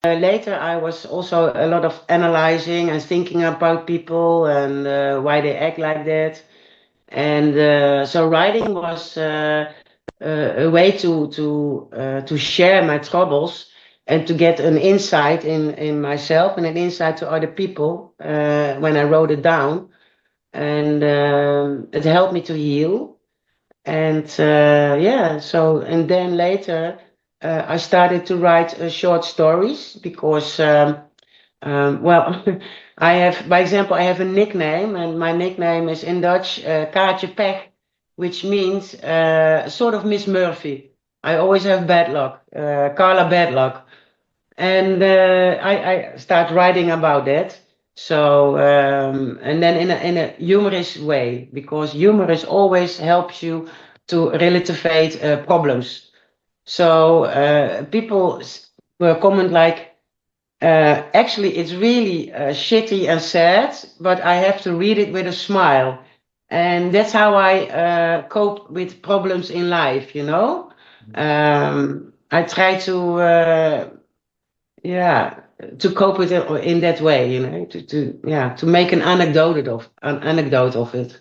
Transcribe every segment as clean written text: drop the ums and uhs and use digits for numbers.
Later, I was also a lot of analyzing and thinking about people and why they act like that. And so writing was a way to share my troubles and to get an insight in myself and an insight to other people when I wrote it down. And it helped me to heal. And yeah, so and then later I started to write short stories because well, I have, by example, I have a nickname, and my nickname is in Dutch Kaartje Pech, which means sort of Miss Murphy. I always have bad luck, Carla bad luck, and I start writing about that. So and then in a humorous way, because humorous always helps you to relativate problems. So people were comment like, actually, it's really shitty and sad, but I have to read it with a smile. And that's how I cope with problems in life, you know? I try to, yeah, to cope with it in that way, you know, yeah, to make an anecdote of it.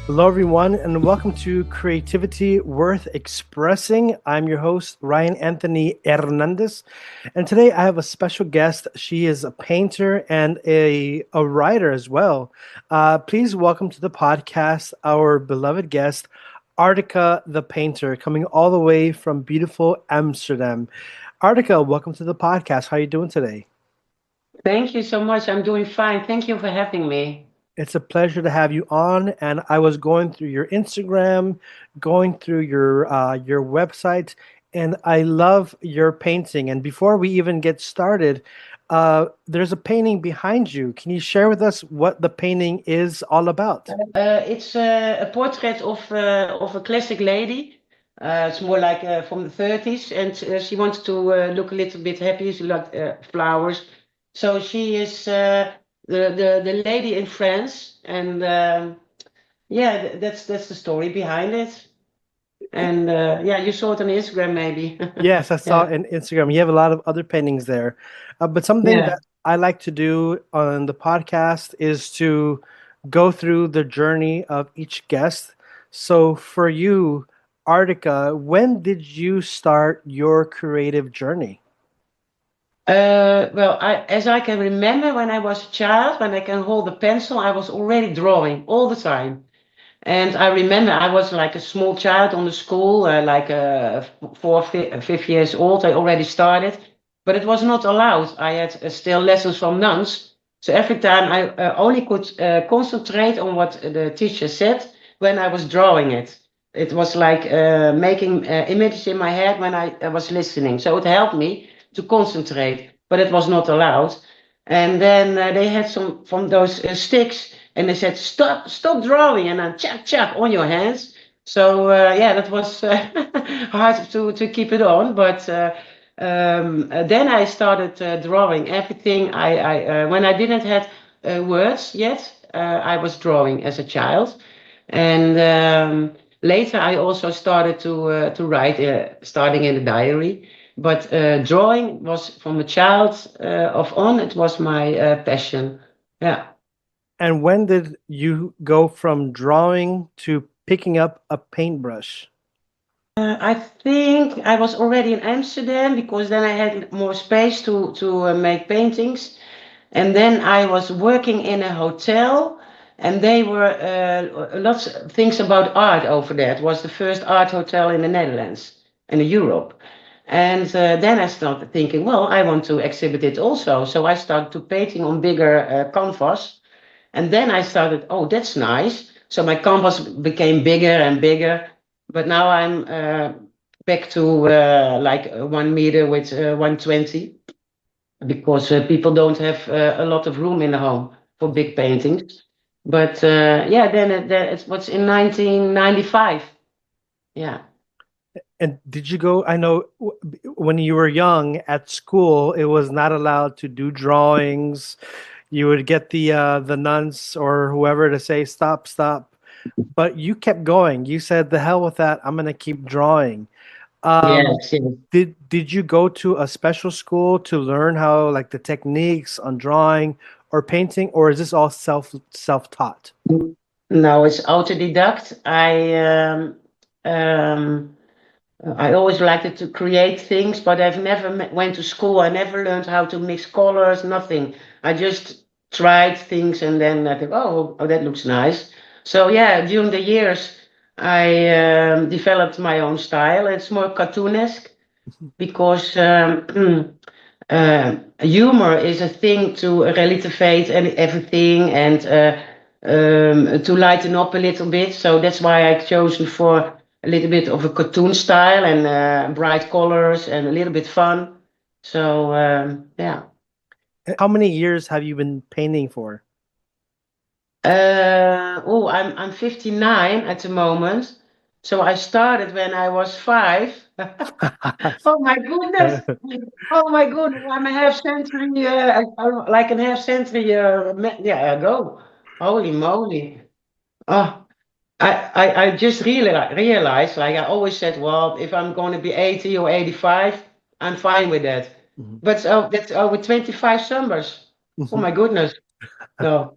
Hello, everyone, and welcome to Creativity Worth Expressing. I'm your host, Ryan Anthony Hernandez, and today I have a special guest. She is a painter and a writer as well. Please welcome to the podcast our beloved guest, Artica the painter, coming all the way from beautiful Amsterdam. Artica, welcome to the podcast. How are you doing today? Thank you so much. I'm doing fine. Thank you for having me. It's a pleasure to have you on. And I was going through your Instagram, going through your website, and I love your painting. And before we even get started, there's a painting behind you. Can you share with us what the painting is all about? It's a portrait of a classic lady. It's more like from the 30s, and she wants to look a little bit happy. She likes flowers, so she is the lady in France, and yeah, that's the story behind it. And yeah, you saw it on Instagram, maybe. Yes, I saw Yeah, in Instagram. You have a lot of other paintings there. But something yeah. that I like to do on the podcast is to go through the journey of each guest. So for you, Artica, when did you start your creative journey? Well, as I can remember, when I was a child, when I can hold a pencil, I was already drawing all the time. And I remember I was like a small child on the school, like 4, 5 years old. I already started, but it was not allowed. I had still lessons from nuns. So every time I only could concentrate on what the teacher said when I was drawing it. It was like making images in my head when I was listening. So it helped me to concentrate, but it was not allowed. And then they had some from those sticks and they said, stop drawing, and then chuck on your hands. So yeah, that was hard to keep it on. But then I started drawing everything. When I didn't have words yet, I was drawing as a child, and later I also started to write, starting in the diary. But drawing was from a child of on. It was my passion. Yeah. And when did you go from drawing to picking up a paintbrush? I think I was already in Amsterdam because then I had more space to make paintings. And then I was working in a hotel, and they were lots of things about art over there. It was the first art hotel in the Netherlands and in Europe. And then I started thinking, well, I want to exhibit it also. So I started to painting on bigger canvas. And then I started, oh, that's nice. So my canvas became bigger and bigger. But now I'm back to like 1 meter with 120 because people don't have a lot of room in the home for big paintings. But yeah, then it was in 1995. Yeah. And did you go? I know when you were young at school, it was not allowed to do drawings. You would get the nuns or whoever to say stop, stop. But you kept going. You said, "The hell with that! I'm gonna keep drawing." Um, Yes, yes. did you go to a special school to learn how like the techniques on drawing or painting, or is this all self-taught? No, it's autodidact. Um, I always liked it to create things, but I've never went to school. I never learned how to mix colors, nothing. I just tried things and then I think, oh, that looks nice. So yeah, during the years, I developed my own style. It's more cartoonesque because humor is a thing to relativate and everything and to lighten up a little bit. So that's why I chosen for a little bit of a cartoon style and bright colors and a little bit fun. So yeah. How many years have you been painting for? Oh, I'm 59 at the moment. So I started when I was 5. Oh my goodness. Oh my goodness. I'm a half century, like a half century yeah, ago. Holy moly. Oh, I just really realized, like I always said, well, if I'm going to be 80 or 85, I'm fine with that. Mhm. But that's over 25 summers. Oh Mhm. my goodness. No.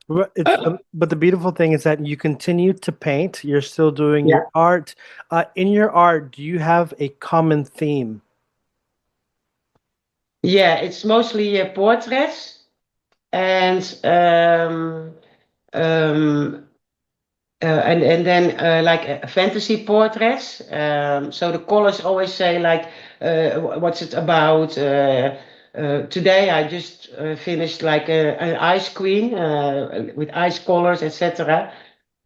But the beautiful thing is that you continue to paint. You're still doing Yeah. your art. In your art, do you have a common theme? Yeah, it's mostly portraits and um, and then like fantasy portraits. So the colors always say like, what's it about? Today I just finished like an ice queen with ice colors, etc.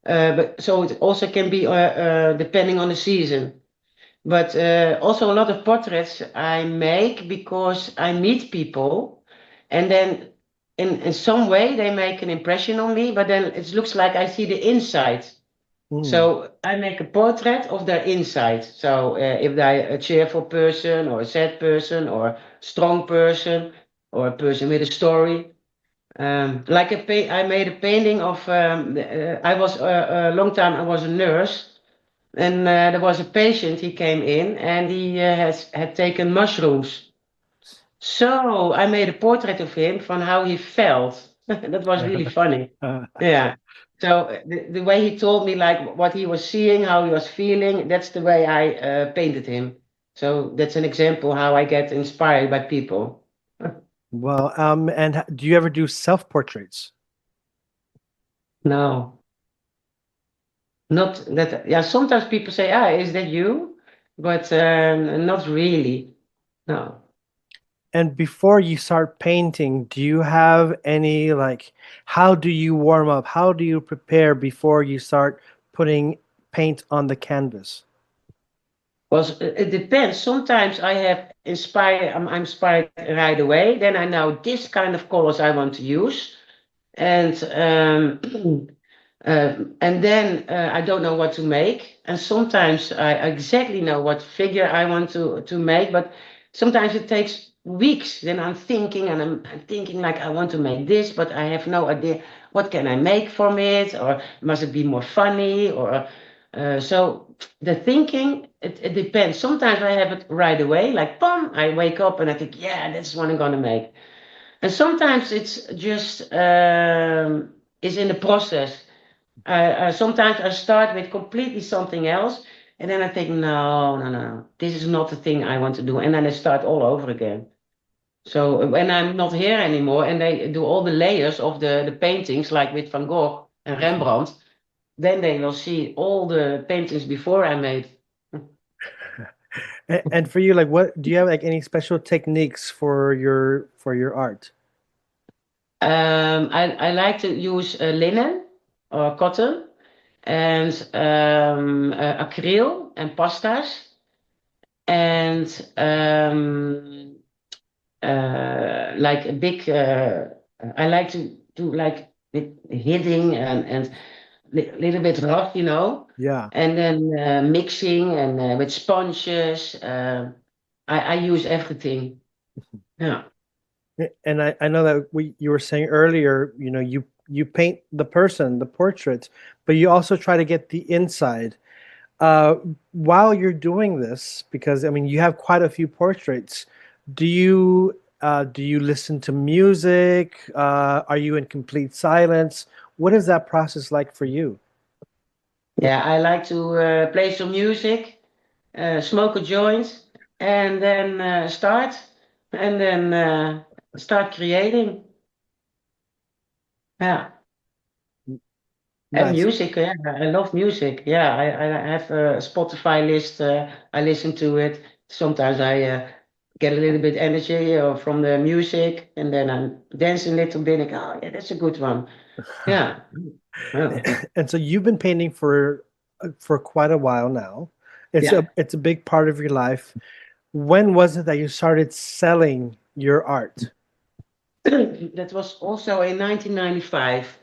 But so it also can be depending on the season. But also a lot of portraits I make because I meet people, and then in some way they make an impression on me. But then it looks like I see the inside. Mm. So I make a portrait of their inside. So if they're a cheerful person or a sad person or a strong person or a person with a story. Like I made a painting of. I was a long time. I was a nurse, and there was a patient. He came in, and he had taken mushrooms. So I made a portrait of him from how he felt. That was really funny. Yeah. So the way he told me like what he was seeing, how he was feeling, that's the way I painted him. So that's an example how I get inspired by people. Well, and do you ever do self-portraits? No, not that. Yeah, sometimes people say, "Ah, is that you?" But not really. No. And before you start painting, do you have any like, how do you warm up? How do you prepare before you start putting paint on the canvas? Well, it depends. Sometimes I have inspired. I'm inspired right away. Then I know this kind of colors I want to use, and and then I don't know what to make. And sometimes I exactly know what figure I want to make, but sometimes it takes weeks. Then I'm thinking, and I'm thinking like I want to make this, but I have no idea what can I make from it, or must it be more funny, or so the thinking. It depends. Sometimes I have it right away, like boom, I wake up and I think, yeah, that's what I'm gonna make. And sometimes it's just is in the process. Sometimes I start with completely something else, and then I think, no, no, no, no, this is not the thing I want to do, and then I start all over again. So when I'm not here anymore, and they do all the layers of the paintings, like with Van Gogh and Rembrandt, then they will see all the paintings before I made. And for you, like, what do you have like any special techniques for your art? I like to use linen or cotton and acryl and pastas and like a big. I like to do like with hitting and little bit rough, Yeah. and then mixing and with sponges. I use everything. Yeah. And I know that you were saying earlier, you paint the person, the portrait, but you also try to get the inside. Uh, while you're doing this, because I mean you have quite a few portraits, do you listen to music? Are you in complete silence? What is that process like for you? Yeah, I like to play some music, smoke a joint, and then start creating. Yeah. And Nice. music, yeah, I love music. Yeah, I have a Spotify list. I listen to it. Sometimes I get a little bit energy from the music, and then I'm dancing a little bit. Like, oh, yeah, that's a good one. Yeah. Oh, And so you've been painting for quite a while now. yeah. It's a big part of your life. When was it that you started selling your art? That was also in 1995.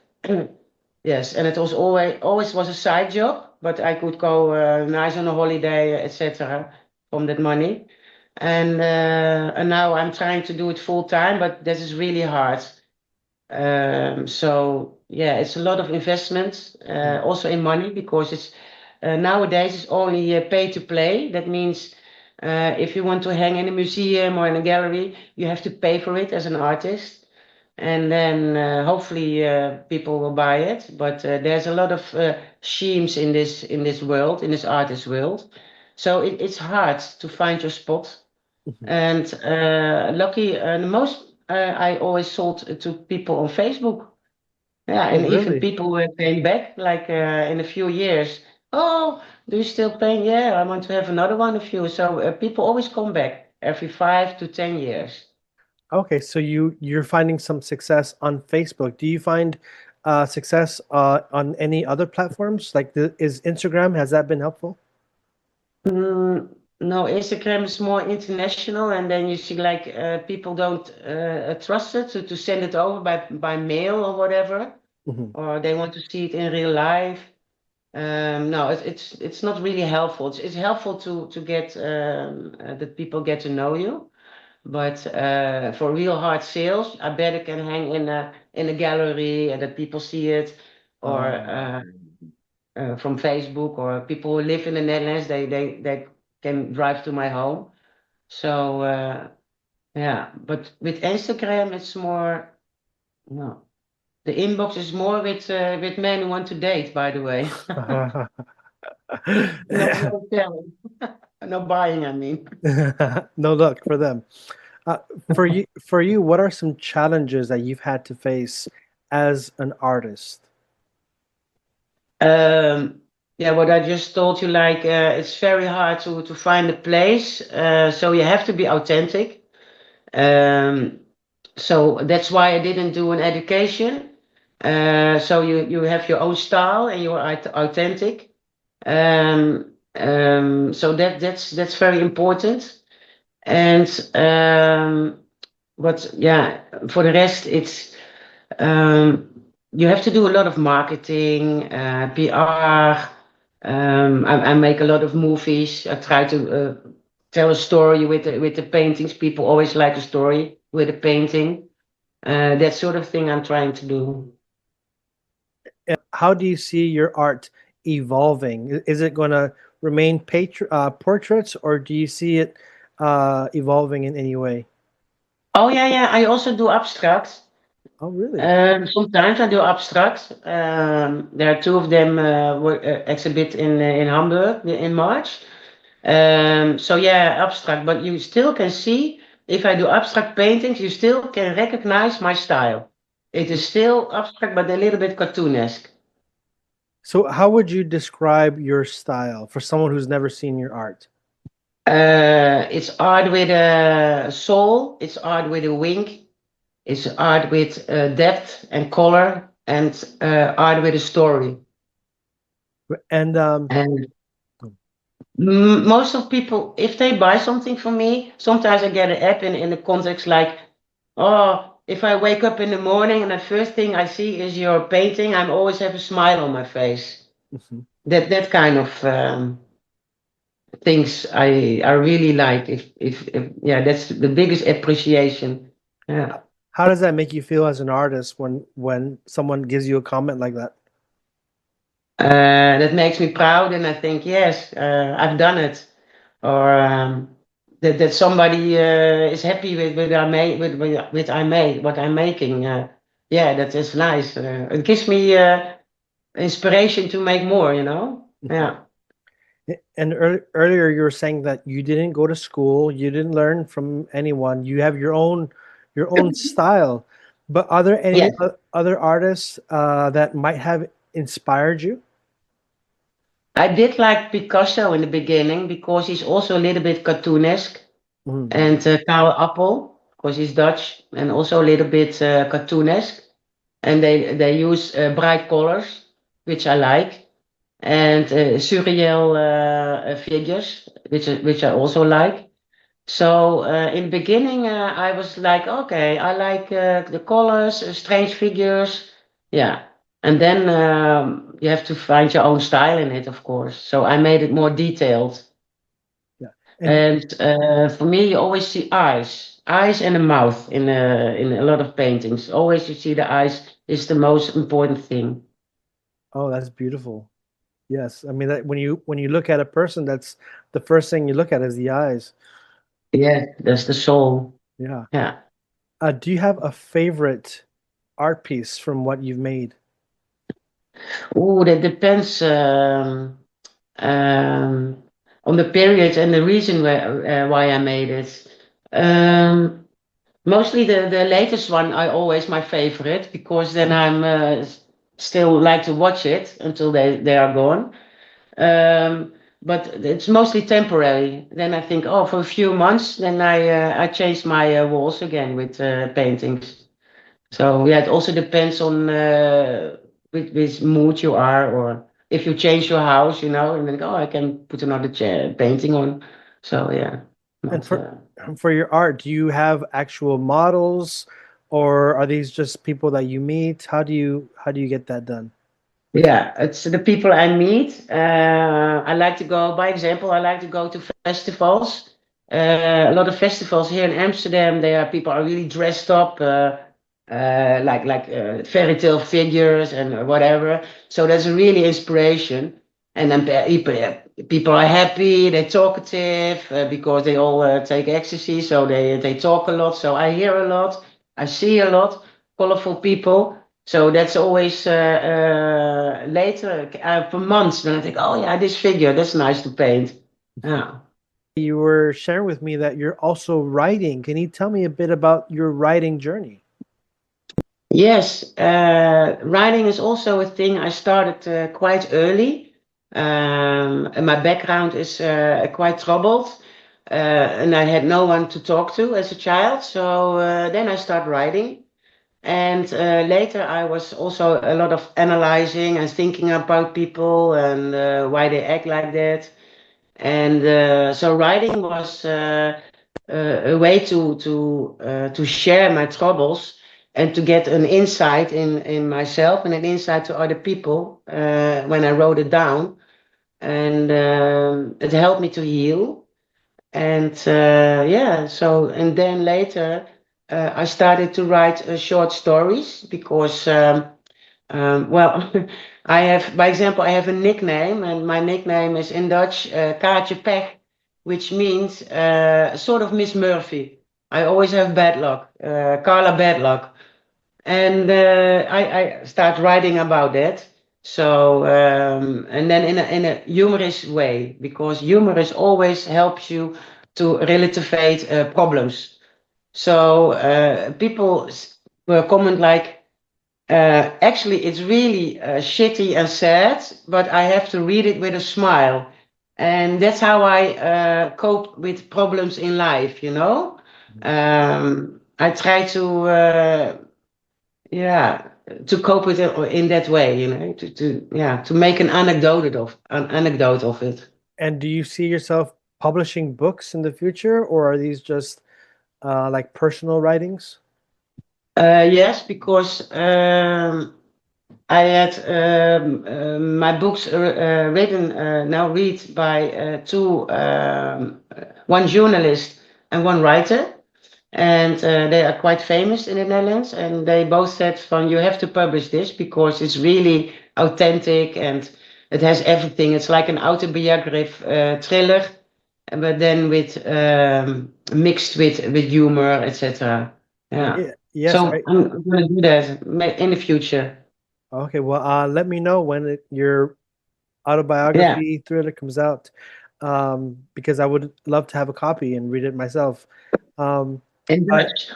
Yes, and it was always was a side job, but I could go nice on a holiday, etc. from that money. And now I'm trying to do it full time, but this is really hard. So yeah, it's a lot of investment, Mm. also in money, because it's nowadays it's only pay to play. That means if you want to hang in a museum or in a gallery, you have to pay for it as an artist, and then hopefully people will buy it. But there's a lot of schemes in this world, in this artist world, so it's hard to find your spot. Mhm. And lucky, the most I always sold to people on Facebook. Yeah, Oh, and even really? people came back like in a few years. Oh, do you still paint? Yeah, I want to have another one of you. So people always come back every 5 to 10 years. Okay, so you're finding some success on Facebook. Do you find success on any other platforms? Like is Instagram, has that been helpful? Mm, no, Instagram is more international, and then you see like people don't trust it to send it over by mail or whatever, Mhm. or they want to see it in real life. No, it's not really helpful. It's helpful to get that people get to know you, but for real hard sales, I bet it can hang in a gallery and that people see it, or from Facebook, or people who live in the Netherlands, they can drive to my home. So yeah, but with Instagram, it's more no. The inbox is more with men who want to date, by the way. No selling, no buying, I mean. No luck for them. Uh, for you, what are some challenges that you've had to face as an artist? Um, yeah, what I just told you, like it's very hard to find a place, so you have to be authentic. Um, so that's why I didn't do an education. So you have your own style and you're authentic. So that's very important. And but yeah, for the rest, it's um, you have to do a lot of marketing, PR. I make a lot of movies. I try to tell a story with the paintings. People always like a story with a painting. That sort of thing I'm trying to do. How do you see your art evolving? Is it going to remain portraits, or do you see it evolving in any way? Oh yeah, yeah. I also do abstract. Oh, really? Sometimes I do abstract. There are two of them exhibit in Hamburg in March. So yeah, abstract, but you still can see if I do abstract paintings, you still can recognize my style. It is still abstract, but a little bit cartoonesque. So, how would you describe your style for someone who's never seen your art? It's art with a soul. It's art with a wink. It's art with depth and color, and art with a story. And And most of people, if they buy something from me, sometimes I get an app in the context like, oh, if I wake up in the morning and the first thing I see is your painting, I'm always have a smile on my face. Mhm. That kind of things I really like. If yeah, that's the biggest appreciation. Yeah. How does that make you feel as an artist when someone gives you a comment like that? That makes me proud, and I think yes, I've done it, or that somebody is happy with I made with I made what I'm making. Yeah, that is nice. It gives me inspiration to make more. You know. Mhm. Yeah. And earlier you were saying that you didn't go to school, you didn't learn from anyone, you have your own style. But are there any Yes, other artists that might have inspired you? I did like Picasso in the beginning because he's also a little bit cartoonesque, Mhm. and Karl Appel because he's Dutch and also a little bit cartoonesque. And they use bright colors, which I like, and surreal figures, which I also like. So in the beginning, I was like, okay, I like the colors, strange figures, yeah. And then you have to find your own style in it, of course. So I made it more detailed. Yeah. And And for me, you always see eyes and a mouth in a lot of paintings. Always you see the eyes is the most important thing. oh, that's beautiful. Yes. I mean that when you look at a person, that's the first thing you look at is the eyes. Yeah, that's the soul. Yeah. Yeah. Do you have a favorite art piece from what you've made? Oh, that depends um, on the period and the reason why I made it. Um, Mostly the latest one I always my favorite because then I'm still like to watch it until they are gone. Um, but it's mostly temporary. Then I think, oh, for a few months, then I change my walls again with paintings. So yeah, it also depends on which mood you are, or if you change your house, you know, and then oh, I can put another chair painting on. So yeah, And but for your art, do you have actual models, or are these just people that you meet? How do you get that done? yeah, it's the people I meet. I like to go, by example, I like to go to festivals. A lot of festivals here in Amsterdam, there are people are really dressed up, like fairy tale figures and whatever. So that's a really inspiration. And then people are happy, they're talkative because they all take ecstasy, so they talk a lot. So I hear a lot, I see a lot, colorful people. So that's always later for months. Then I think, oh yeah, this figure, that's nice to paint. Yeah. You were sharing with me that you're also writing. Can you tell me a bit about your writing journey? Yes, writing is also a thing I started quite early. And my background is quite troubled, and I had no one to talk to as a child. So then I started writing. And later, I was also a lot of analyzing and thinking about people and why they act like that. And so writing was a way to share my troubles and to get an insight in myself and an insight to other people when I wrote it down. And it helped me to heal. And yeah, so and then later I started to write short stories because well, I have, by example, I have a nickname, and my nickname is in Dutch Kaartje Pech, which means sort of Miss Murphy. I always have bad luck, Carla bad luck, and I start writing about that. So and then in a humorous way, because humorous always helps you to relativate problems. So people were comment like. Actually, it's really shitty and sad, but I have to read it with a smile. And that's how I cope with problems in life, you know? I try to, yeah, to cope with it in that way, you know, yeah, to make an anecdote of it. And do you see yourself publishing books in the future, or are these just like personal writings? Yes, because I had my books written now read by one journalist and one writer, and they are quite famous in the Netherlands. And they both said, "Van, you have to publish this because it's really authentic and it has everything. It's like an autobiographic thriller, but then with mixed with humor, etc." Yeah. Yeah, yes, So I'm gonna do that in the future. okay. Well, let me know when your Yeah, autobiography thriller comes out, because I would love to have a copy and read it myself. Um, in I Dutch.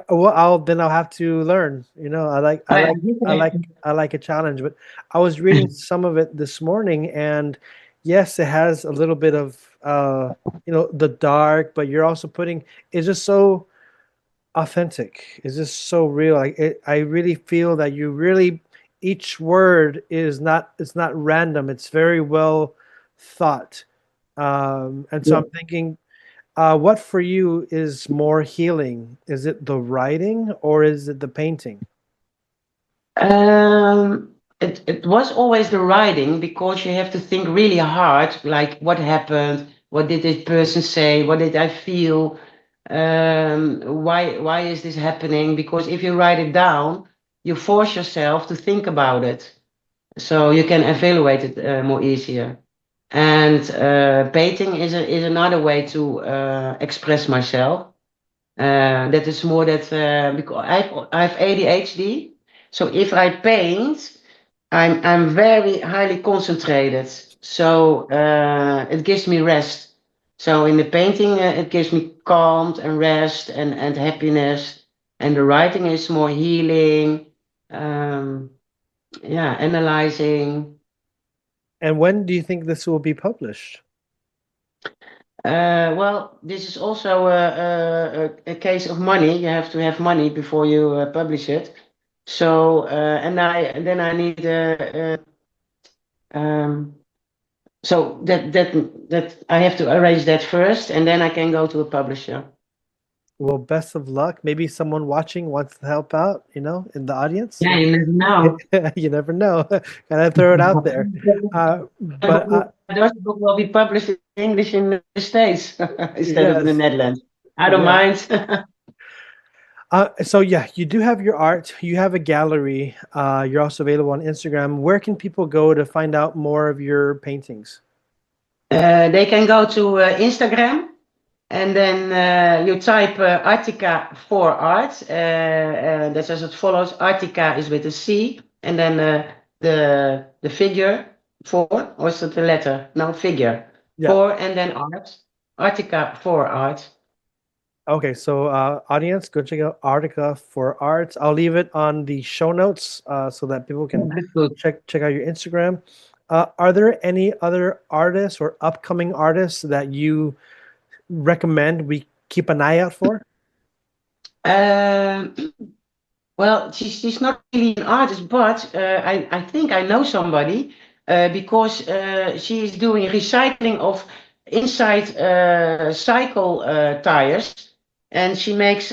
well, I'll have to learn. You know, I like a challenge. But I was reading some of it this morning, and yes, it has a little bit of the dark, but you're also putting it's just so authentic. It's just so real. I really feel that you really each word is not it's not random. It's very well thought. And so Yeah. I'm thinking, what for you is more healing? Is it the writing or is it the painting? It was always the writing because you have to think really hard, like what happened, what did this person say, what did I feel, why is this happening? Because if you write it down, you force yourself to think about it, so you can evaluate it more easier. And painting is another way to express myself. That is more that because I have ADHD, so if I paint, I'm very highly concentrated. So it gives me rest. So in the painting, it gives me calm and rest and happiness. And the writing is more healing, um, yeah, analyzing. And when do you think this will be published? Well, this is also a case of money. You have to have money before you publish it. So, and then I need um, so that I have to arrange that first, and then I can go to a publisher. Well, best of luck. Maybe someone watching wants to help out, in the audience. Yeah, you never know. You never know. Gotta throw it out there. But My Dutch book will be published in English in the States instead of in the yes, Netherlands. I don't yeah. mind. So yeah, you do have your art. You have a gallery. You're also available on Instagram. Where can people go to find out more of your paintings? They can go to Instagram. And then you type Artica for art. That's as it follows. Artica is with a C, and then the figure for, or is it the letter? No, figure Yeah. for, and then art. Artica for art. Okay, so audience, go check out Artica for Arts. I'll leave it on the show notes so that people can That's good. check out your Instagram. Are there any other artists or upcoming artists that you recommend we keep an eye out for? Um, Well, she's not really an artist, but I think I know somebody because she is doing recycling of inside cycle tires, and she makes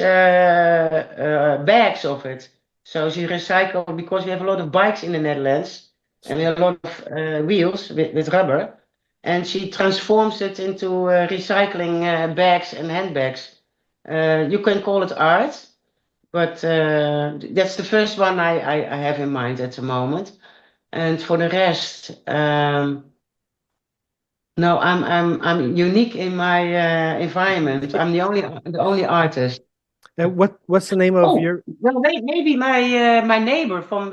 bags of it. So she recycles because we have a lot of bikes in the Netherlands, and we have a lot of wheels with rubber, and she transforms it into recycling bags and handbags. You can call it art, but that's the first one I have in mind at the moment. And for the rest, no, I'm unique in my environment. I'm the only artist. And what's the name of Oh, your well, maybe my neighbor from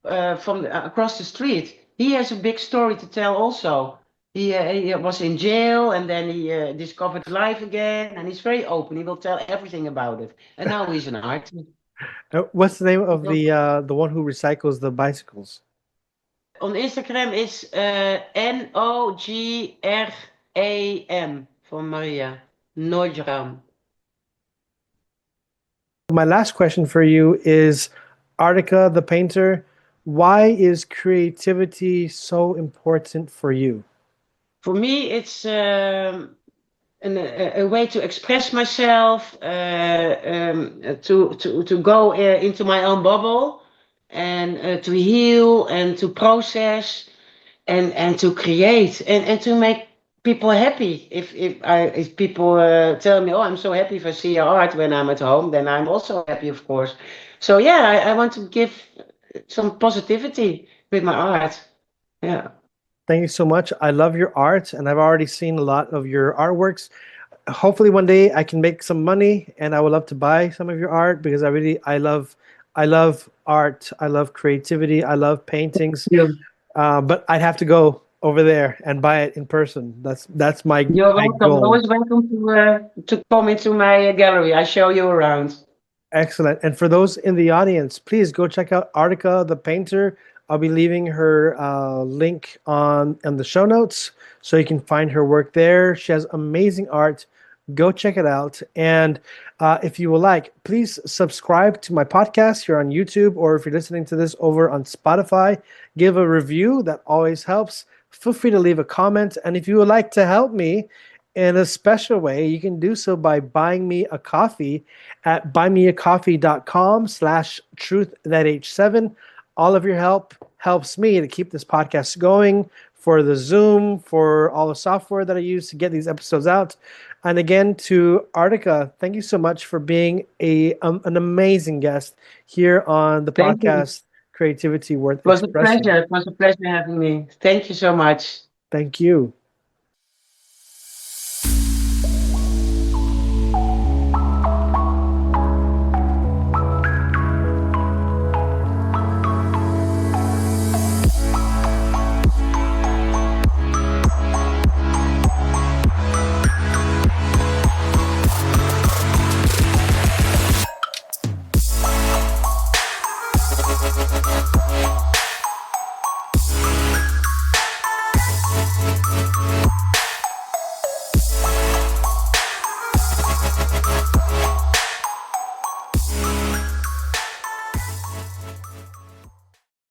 across the street. He has a big story to tell also. He was in jail and then he discovered life again, and he's very open. He will tell everything about it. And now he's an artist. what's the name of the one who recycles the bicycles? On Instagram is Nogram for Maria. Nogram. My last question for you is Artica, the painter. Why is creativity so important for you? For me, a way to express myself, to go into my own bubble, and to heal and to process and to create and to make people happy. If people tell me, oh, I'm so happy if I see your art when I'm at home, then I'm also happy, of course. So yeah, I want to give some positivity with my art. Yeah. Thank you so much. I love your art, and I've already seen a lot of your artworks. Hopefully one day I can make some money, and I would love to buy some of your art because I love art. I love creativity. I love paintings. You. But I'd have to go over there and buy it in person. That's my You're my welcome. goal. Always welcome to come into my gallery. I show you around. Excellent. And for those in the audience, please go check out Artica the painter. I'll be leaving her link on the show notes so you can find her work there. She has amazing art. Go check it out. And if you would like, please subscribe to my podcast here on YouTube, or if you're listening to this over on Spotify, give a review. That always helps. Feel free to leave a comment. And if you would like to help me in a special way, you can do so by buying me a coffee at buymeacoffee.com/truth7. All of your help helps me to keep this podcast going, for the Zoom, for all the software that I use to get these episodes out. And again, to Artica, thank you so much for being an amazing guest here on the Thank you. podcast, Creativity Worth It was a Expressing. pleasure. It was a pleasure having me. Thank you so much. Thank you.